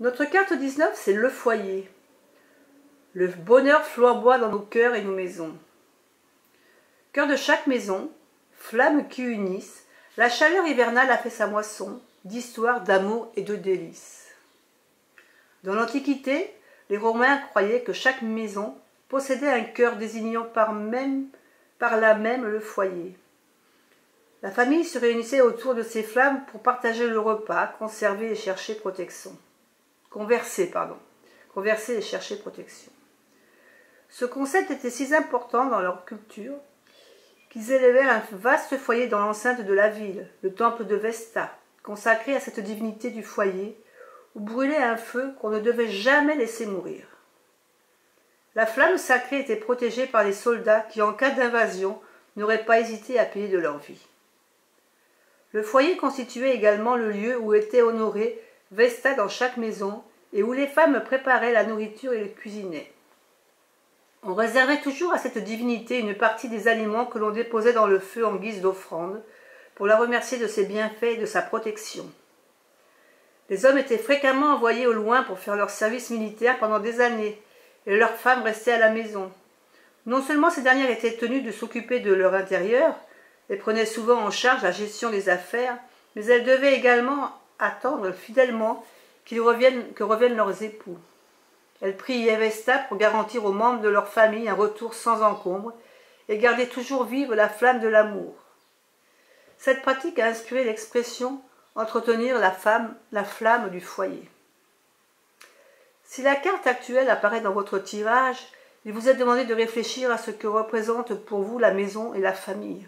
Notre carte 19, c'est le foyer. Le bonheur flamboie dans nos cœurs et nos maisons. Cœur de chaque maison, flammes qui unissent, la chaleur hivernale a fait sa moisson d'histoire, d'amour et de délices. Dans l'Antiquité, les Romains croyaient que chaque maison possédait un cœur désignant par là même le foyer. La famille se réunissait autour de ces flammes pour partager le repas, conserver et chercher protection. Converser et chercher protection. Ce concept était si important dans leur culture qu'ils élevèrent un vaste foyer dans l'enceinte de la ville, le temple de Vesta, consacré à cette divinité du foyer, où brûlait un feu qu'on ne devait jamais laisser mourir. La flamme sacrée était protégée par les soldats qui, en cas d'invasion, n'auraient pas hésité à payer de leur vie. Le foyer constituait également le lieu où était honorée Vesta dans chaque maison et où les femmes préparaient la nourriture et le cuisinaient. On réservait toujours à cette divinité une partie des aliments que l'on déposait dans le feu en guise d'offrande pour la remercier de ses bienfaits et de sa protection. Les hommes étaient fréquemment envoyés au loin pour faire leur service militaire pendant des années et leurs femmes restaient à la maison. Non seulement ces dernières étaient tenues de s'occuper de leur intérieur et prenaient souvent en charge la gestion des affaires, mais elles devaient également attendre fidèlement que reviennent leurs époux. Elles priaient Vesta pour garantir aux membres de leur famille un retour sans encombre et garder toujours vive la flamme de l'amour. Cette pratique a inspiré l'expression « entretenir la flamme du foyer ». Si la carte actuelle apparaît dans votre tirage, il vous est demandé de réfléchir à ce que représente pour vous la maison et la famille.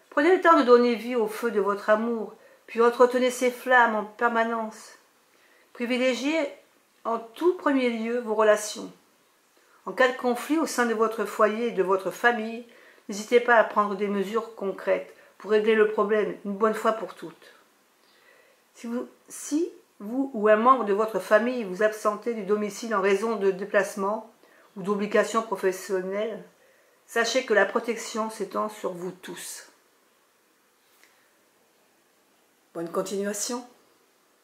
Prenez le temps de donner vie au feu de votre amour, puis entretenez ces flammes en permanence. Privilégiez en tout premier lieu vos relations. En cas de conflit au sein de votre foyer et de votre famille, n'hésitez pas à prendre des mesures concrètes pour régler le problème une bonne fois pour toutes. Si vous ou un membre de votre famille vous absentez du domicile en raison de déplacements ou d'obligations professionnelles, sachez que la protection s'étend sur vous tous. Bonne continuation.